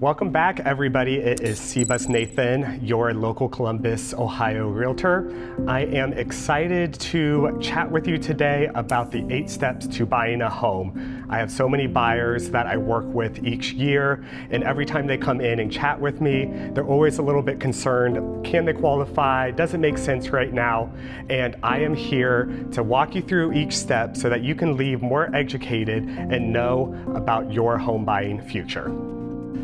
Welcome back, everybody. It is Cbus Nathan, your local Columbus, Ohio realtor. I am excited to chat with you today about the 8 steps to buying a home. I have so many buyers that I work with each year, and every time they come in and chat with me, they're always a little bit concerned. Can they qualify? Does it make sense right now? And I am here to walk you through each step so that you can leave more educated and know about your home buying future.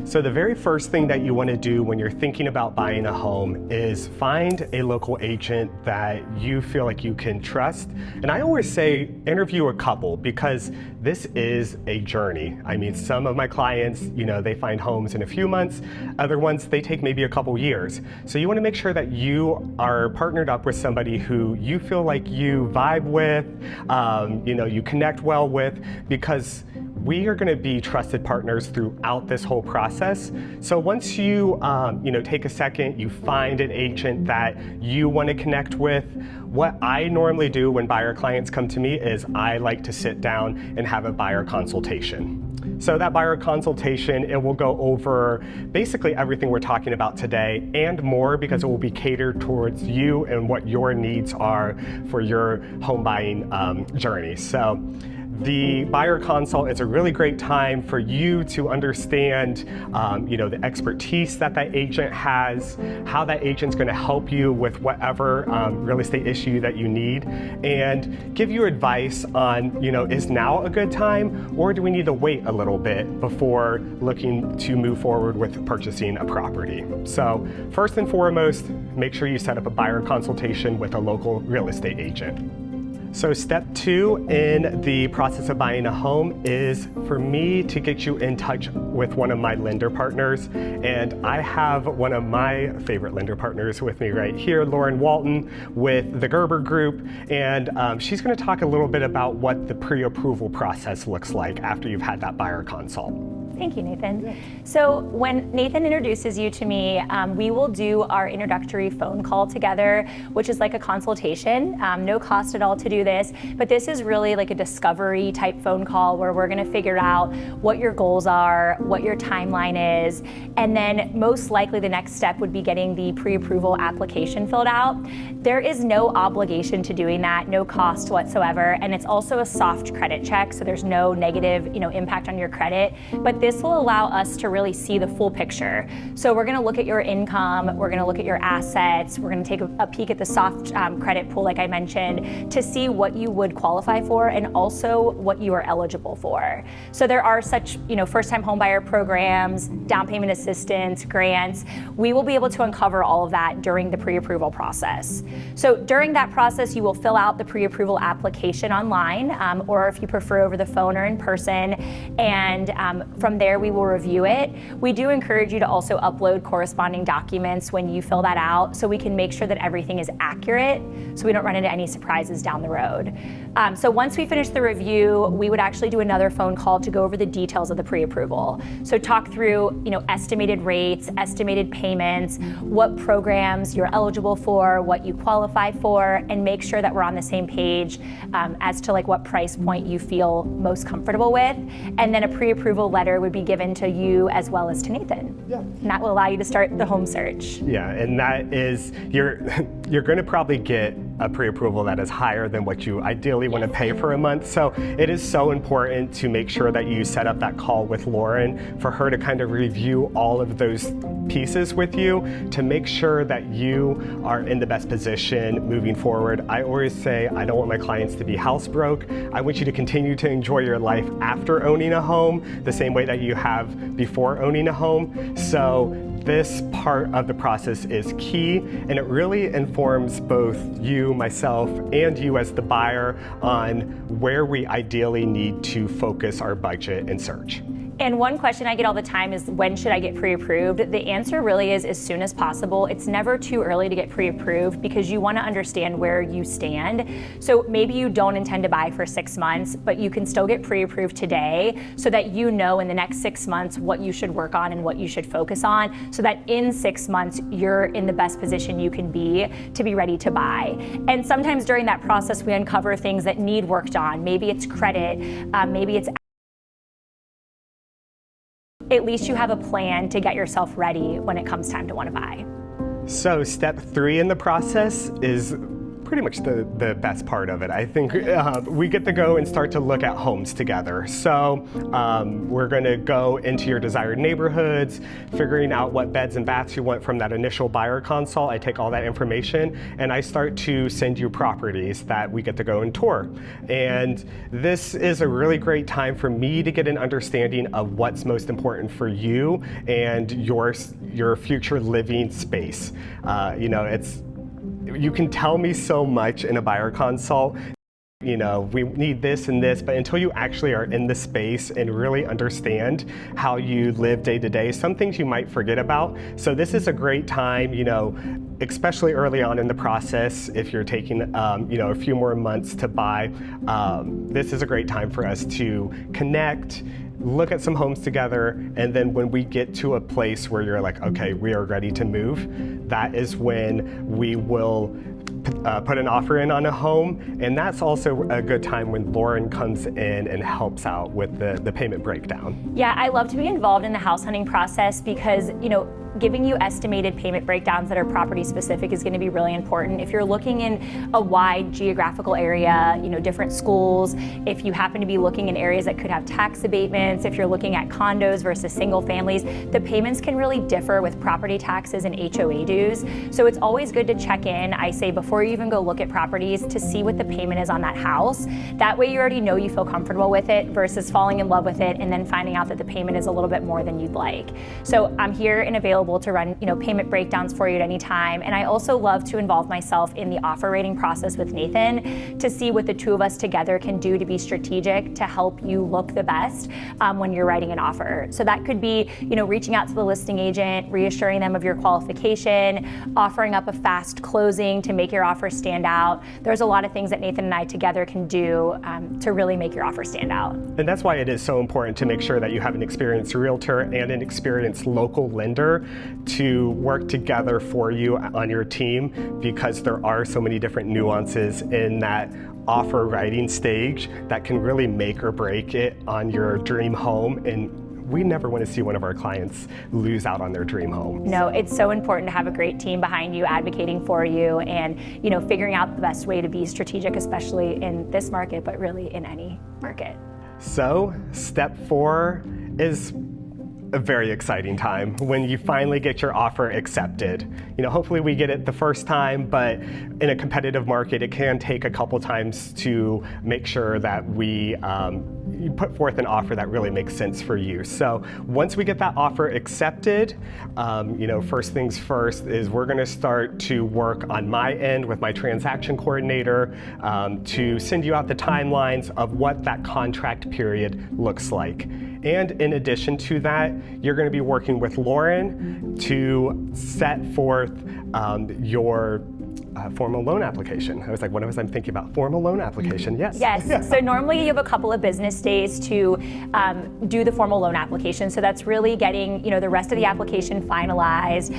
So the very first thing that you want to do when you're thinking about buying a home is find a local agent that you feel like you can trust. And I always say interview a couple, because this is a journey. I mean, some of my clients, they find homes in a few months. Other ones, they take maybe a couple years. So you want to make sure that you are partnered up with somebody who you feel like you vibe with, you connect well with, because we are going to be trusted partners throughout this whole process. So once you, take a second, you find an agent that you want to connect with. What I normally do when buyer clients come to me is I like to sit down and have a buyer consultation. So that buyer consultation, it will go over basically everything we're talking about today and more, because it will be catered towards you and what your needs are for your home buying journey. So the buyer consult is a really great time for you to understand, the expertise that agent has, how that agent's going to help you with whatever real estate issue that you need, and give you advice on, is now a good time, or do we need to wait a little bit before looking to move forward with purchasing a property? So first and foremost, make sure you set up a buyer consultation with a local real estate agent. So step 2 in the process of buying a home is for me to get you in touch with one of my lender partners. And I have one of my favorite lender partners with me right here, Lauren Walton with the Gerber Group. And she's going to talk a little bit about what the pre-approval process looks like after you've had that buyer consult. Thank you, Nathan. Yeah. So when Nathan introduces you to me, we will do our introductory phone call together, which is like a consultation. No cost at all to do this, but this is really like a discovery type phone call where we're gonna figure out what your goals are, what your timeline is, and then most likely the next step would be getting the pre-approval application filled out. There is no obligation to doing that, no cost whatsoever, and it's also a soft credit check, so there's no negative impact on your credit, but this will allow us to really see the full picture. So we're gonna look at your income, we're gonna look at your assets, we're gonna take a peek at the soft credit pool, like I mentioned, to see what you would qualify for and also what you are eligible for. So there are such, first-time homebuyer programs, down payment assistance, grants. We will be able to uncover all of that during the pre-approval process. So during that process, you will fill out the pre-approval application online, or if you prefer over the phone or in person, and from there we will review it. We do encourage you to also upload corresponding documents when you fill that out, so we can make sure that everything is accurate, so we don't run into any surprises down the road. So once we finish the review, we would actually do another phone call to go over the details of the pre-approval. So talk through, estimated rates, estimated payments, what programs you're eligible for, what you qualify for, and make sure that we're on the same page as to what price point you feel most comfortable with. And then a pre-approval letter would be given to you as well as to Nathan. Yeah. And that will allow you to start the home search. Yeah, and that is, you're going to probably get a pre-approval that is higher than what you ideally want to pay for a month. So it is so important to make sure that you set up that call with Lauren for her to kind of review all of those pieces with you to make sure that you are in the best position moving forward. I always say I don't want my clients to be house broke. I want you to continue to enjoy your life after owning a home the same way that you have before owning a home. So this part of the process is key, and it really informs both you, myself, and you as the buyer on where we ideally need to focus our budget and search. And one question I get all the time is, when should I get pre-approved? The answer really is as soon as possible. It's never too early to get pre-approved because you want to understand where you stand. So maybe you don't intend to buy for 6 months, but you can still get pre-approved today so that you know in the next 6 months what you should work on and what you should focus on, so that in 6 months you're in the best position you can be to be ready to buy. And sometimes during that process we uncover things that need worked on. Maybe it's credit, maybe it's at least you have a plan to get yourself ready when it comes time to want to buy. So step 3 in the process is pretty much the best part of it. I think we get to go and start to look at homes together. So we're going to go into your desired neighborhoods, figuring out what beds and baths you want from that initial buyer consult. I take all that information and I start to send you properties that we get to go and tour. And this is a really great time for me to get an understanding of what's most important for you and your future living space. You can tell me so much in a buyer consult. We need this and this, but until you actually are in the space and really understand how you live day to day, some things you might forget about. So this is a great time, especially early on in the process, if you're taking, a few more months to buy, this is a great time for us to connect, look at some homes together, and then when we get to a place where you're like, okay, we are ready to move, that is when we will put an offer in on a home. And that's also a good time when Lauren comes in and helps out with the payment breakdown. Yeah, I love to be involved in the house hunting process because, giving you estimated payment breakdowns that are property specific is going to be really important. If you're looking in a wide geographical area, different schools, if you happen to be looking in areas that could have tax abatements, if you're looking at condos versus single families, the payments can really differ with property taxes and HOA dues. So it's always good to check in, I say, before you even go look at properties to see what the payment is on that house. That way you already know you feel comfortable with it versus falling in love with it and then finding out that the payment is a little bit more than you'd like. So I'm here and available to run payment breakdowns for you at any time. And I also love to involve myself in the offer rating process with Nathan to see what the two of us together can do to be strategic to help you look the best when you're writing an offer. So that could be reaching out to the listing agent, reassuring them of your qualification, offering up a fast closing to make your offer stand out. There's a lot of things that Nathan and I together can do to really make your offer stand out. And that's why it is so important to make sure that you have an experienced realtor and an experienced local lender to work together for you on your team, because there are so many different nuances in that offer writing stage that can really make or break it on your dream home. And we never want to see one of our clients lose out on their dream home. No, it's so important to have a great team behind you advocating for you and figuring out the best way to be strategic, especially in this market, but really in any market. So step 4 is a very exciting time when you finally get your offer accepted. Hopefully we get it the first time, but in a competitive market, it can take a couple times to make sure that we put forth an offer that really makes sense for you. So once we get that offer accepted, first things first is we're going to start to work on my end with my transaction coordinator to send you out the timelines of what that contract period looks like. And in addition to that, you're going to be working with Lauren to set forth your formal loan application. I was like, what was I thinking about? Formal loan application, yes. Yes, so normally you have a couple of business days to do the formal loan application. So that's really getting the rest of the application finalized,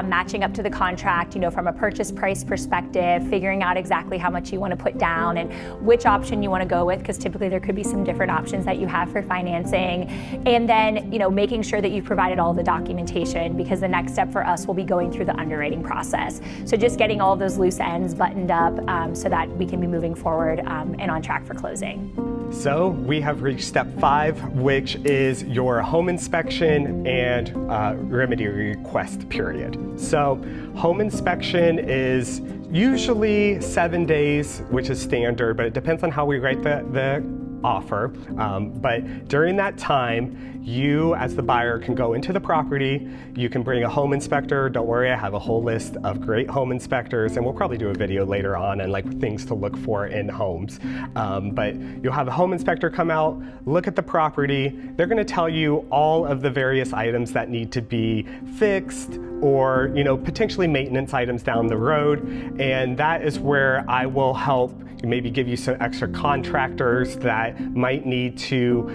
matching up to the contract, from a purchase price perspective, figuring out exactly how much you want to put down and which option you want to go with, because typically there could be some different options that you have for financing. And then, making sure that you've provided all the documentation, because the next step for us will be going through the underwriting process. So just getting all of those loose ends buttoned up so that we can be moving forward and on track for closing. So we have reached step 5, which is your home inspection and remedy request period. So home inspection is usually 7 days, which is standard, but it depends on how we write the offer. But during that time, you as the buyer can go into the property, you can bring a home inspector. Don't worry, I have a whole list of great home inspectors, and we'll probably do a video later on and things to look for in homes. But you'll have a home inspector come out, look at the property. They're going to tell you all of the various items that need to be fixed or potentially maintenance items down the road. And that is where I will help maybe give you some extra contractors that might need to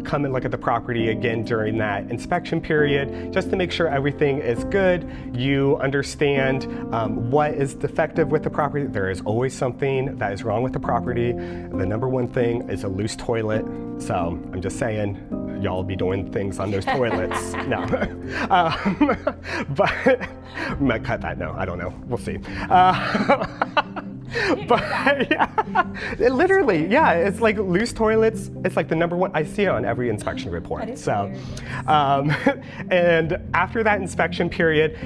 come and look at the property again during that inspection period, just to make sure everything is good. You understand what is defective with the property. There is always something that is wrong with the property. The number one thing is a loose toilet. So I'm just saying, y'all be doing things on those toilets. No. But I might cut that. No, I don't know. We'll see. But yeah, literally, yeah, it's like loose toilets. It's like the number one. I see it on every inspection report. So, and after that inspection period,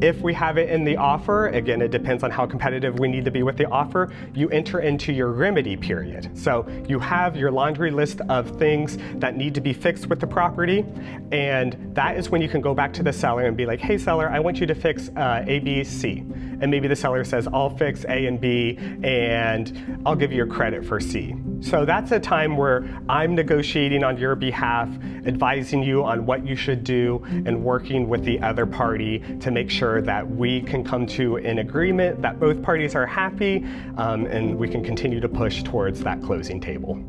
if we have it in the offer, again, it depends on how competitive we need to be with the offer, you enter into your remedy period. So you have your laundry list of things that need to be fixed with the property, and that is when you can go back to the seller and be like, hey seller, I want you to fix A, B, C. And maybe the seller says, I'll fix A and B, and I'll give you a credit for C. So that's a time where I'm negotiating on your behalf, advising you on what you should do, and working with the other party to make sure that we can come to an agreement that both parties are happy, and we can continue to push towards that closing table.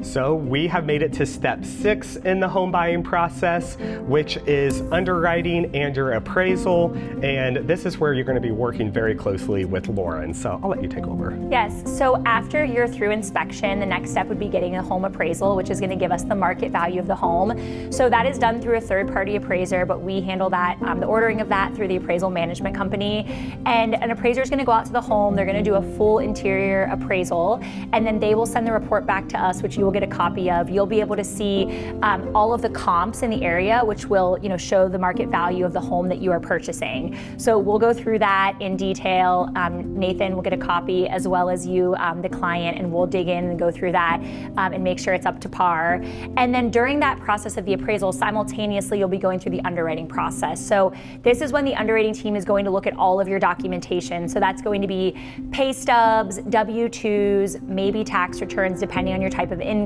So we have made it to step 6 in the home buying process, which is underwriting and your appraisal. And this is where you're going to be working very closely with Lauren. So I'll let you take over. Yes, so after you're through inspection, the next step would be getting a home appraisal, which is going to give us the market value of the home. So that is done through a third-party appraiser, but we handle that, the ordering of that through the appraisal management company. And an appraiser is going to go out to the home, they're going to do a full interior appraisal, and then they will send the report back to us, which you will get a copy of. You'll be able to see all of the comps in the area, which will show the market value of the home that you are purchasing. So we'll go through that in detail. Nathan will get a copy as well as you, the client, and we'll dig in and go through that and make sure it's up to par. And then during that process of the appraisal, simultaneously you'll be going through the underwriting process. So this is when the underwriting team is going to look at all of your documentation. So that's going to be pay stubs, W-2s, maybe tax returns depending on your type of income,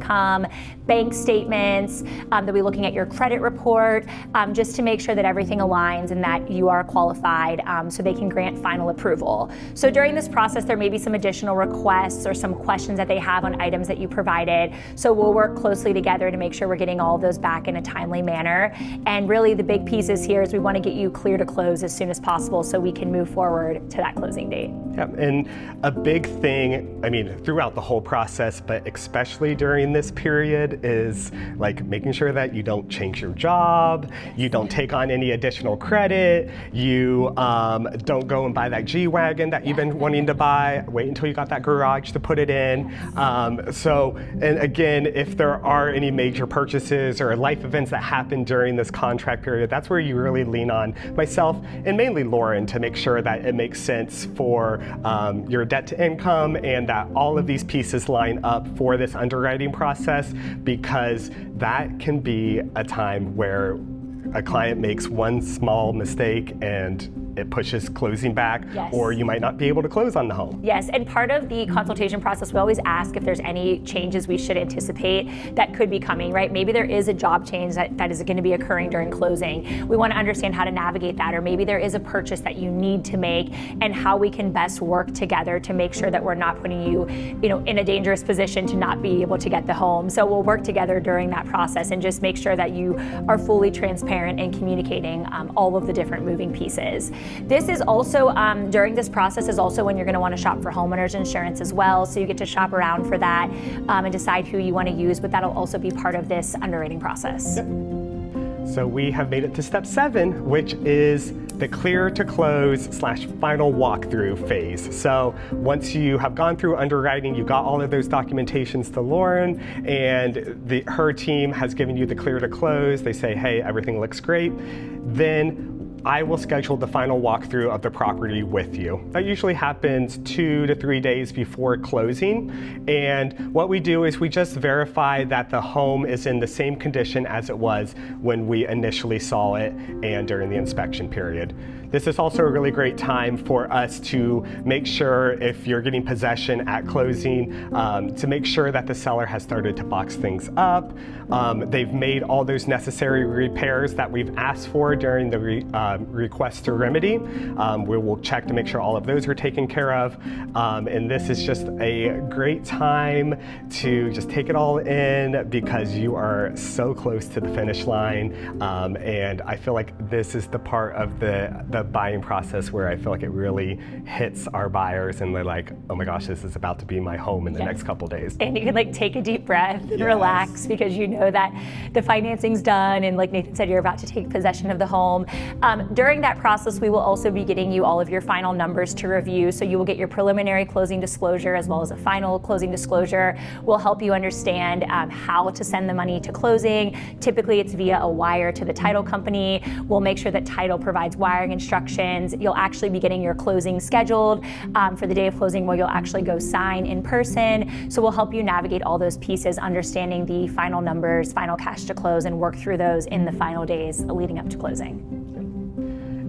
bank statements, they'll be looking at your credit report, just to make sure that everything aligns and that you are qualified, so they can grant final approval. So during this process, there may be some additional requests or some questions that they have on items that you provided. So we'll work closely together to make sure we're getting all of those back in a timely manner. And really the big pieces here is we want to get you clear to close as soon as possible so we can move forward to that closing date. Yeah, and a big thing, I mean, throughout the whole process, but especially during this period, is like making sure that you don't change your job, you don't take on any additional credit, you don't go and buy that G-Wagon that you've been wanting to buy, wait until you got that garage to put it in. And again, if there are any major purchases or life events that happen during this contract period, that's where you really lean on myself and mainly Lauren to make sure that it makes sense for your debt to income and that all of these pieces line up for this underwriting process, because that can be a time where a client makes one small mistake and it pushes closing back, yes, or you might not be able to close on the home. Yes, and part of the consultation process, we always ask if there's any changes we should anticipate that could be coming, right? Maybe there is a job change that is going to be occurring during closing. We want to understand how to navigate that, or maybe there is a purchase that you need to make and how we can best work together to make sure that we're not putting you, in a dangerous position to not be able to get the home. So we'll work together during that process and just make sure that you are fully transparent and communicating all of the different moving pieces. This is also, during this process is also when you're going to want to shop for homeowners insurance as well. So you get to shop around for that and decide who you want to use, but that'll also be part of this underwriting process. Yep. So we have made it to step 7, which is the clear to close / final walkthrough phase. So once you have gone through underwriting, you got all of those documentations to Lauren, and her team has given you the clear to close. They say, hey, everything looks great. Then I will schedule the final walkthrough of the property with you. That usually happens 2 to 3 days before closing. And what we do is we just verify that the home is in the same condition as it was when we initially saw it and during the inspection period. This is also a really great time for us to make sure, if you're getting possession at closing, to make sure that the seller has started to box things up. They've made all those necessary repairs that we've asked for during the request to remedy. We will check to make sure all of those are taken care of. And this is just a great time to just take it all in, because you are so close to the finish line. And I feel like this is the part of the the buying process where I feel like it really hits our buyers and they're like, oh my gosh, this is about to be my home in the next couple days. And you can like take a deep breath and relax because you know that the financing's done and like Nathan said, you're about to take possession of the home. During that process, we will also be getting you all of your final numbers to review. So you will get your preliminary closing disclosure as well as a final closing disclosure. We'll help you understand how to send the money to closing. Typically it's via a wire to the title company. We'll make sure that title provides wiring instructions. You'll actually be getting your closing scheduled for the day of closing where you'll actually go sign in person. So we'll help you navigate all those pieces, understanding the final numbers, final cash to close, and work through those in the final days leading up to closing.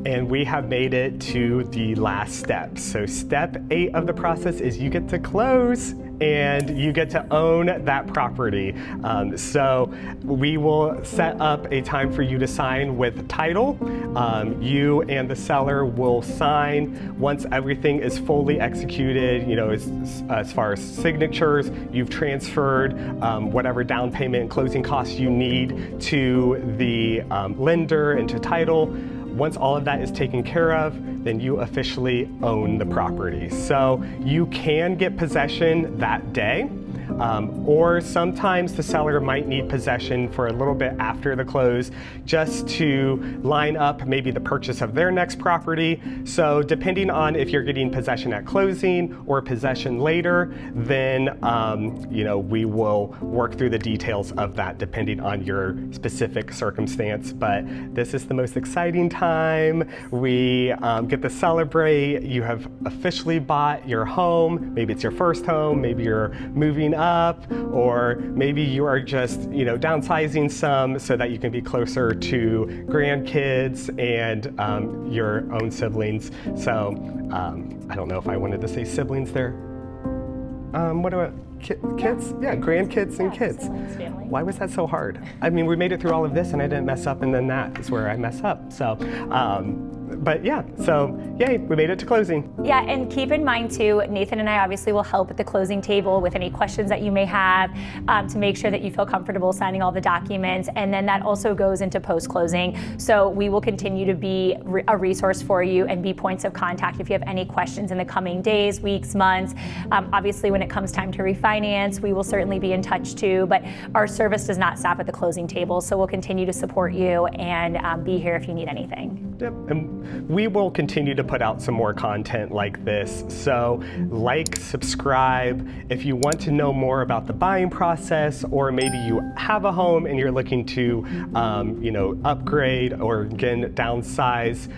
And we have made it to the last step. So step 8 of the process is you get to close and you get to own that property. So we will set up a time for you to sign with title. You and the seller will sign once everything is fully executed, you know, as far as signatures, you've transferred whatever down payment and closing costs you need to the lender and to title. Once all of that is taken care of, then you officially own the property. So you can get possession that day, or sometimes the seller might need possession for a little bit after the close just to line up maybe the purchase of their next property. So depending on if you're getting possession at closing or possession later, then you know, we will work through the details of that depending on your specific circumstance. But this is the most exciting time. We get to celebrate. You have officially bought your home. Maybe it's your first home, maybe you're moving up, or maybe you are just, you know, downsizing some so that you can be closer to grandkids and your own siblings. So I don't know if I wanted to say siblings there. What about kids? Yeah, grandkids and kids. Family. Why was that so hard? I mean, we made it through all of this and I didn't mess up, and then that is where I mess up. So, but yeah, so yay, we made it to closing. Yeah, and keep in mind too, Nathan and I obviously will help at the closing table with any questions that you may have to make sure that you feel comfortable signing all the documents. And then that also goes into post-closing. So we will continue to be a resource for you and be points of contact if you have any questions in the coming days, weeks, months. Obviously, when it comes time to refinance, we will certainly be in touch too, but our service does not stop at the closing table. So we'll continue to support you and be here if you need anything. Yep, and we will continue to put out some more content like this. So like, subscribe. If you want to know more about the buying process, or maybe you have a home and you're looking to you know, upgrade or again downsize,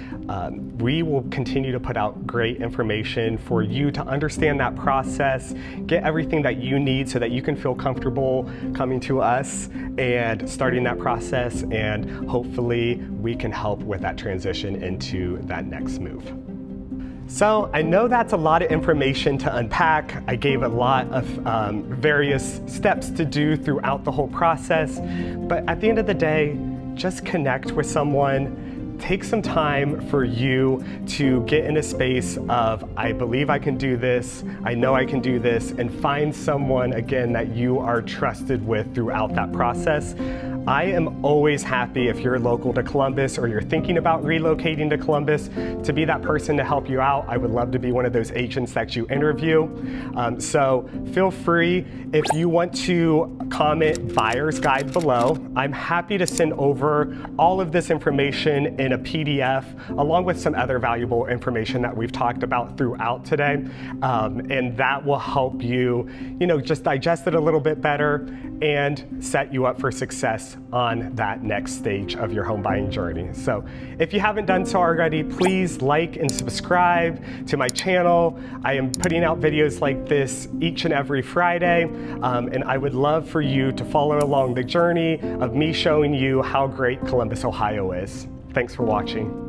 we will continue to put out great information for you to understand that process, get everything that you need so that you can feel comfortable coming to us and starting that process, and hopefully we can help with that transition into that next move. So I know that's a lot of information to unpack. I gave a lot of various steps to do throughout the whole process, but at the end of the day, just connect with someone. Take some time for you to get in a space of, I believe I can do this, I know I can do this, and find someone, again, that you are trusted with throughout that process. I am always happy if you're local to Columbus or you're thinking about relocating to Columbus to be that person to help you out. I would love to be one of those agents that you interview. So feel free, if you want to comment buyer's guide below, I'm happy to send over all of this information in a PDF along with some other valuable information that we've talked about throughout today. And that will help you, you know, just digest it a little bit better and set you up for success on that next stage of your home buying journey. So if you haven't done so already, please like and subscribe to my channel. I am putting out videos like this each and every Friday, and I would love for you to follow along the journey of me showing you how great Columbus, Ohio is. Thanks for watching.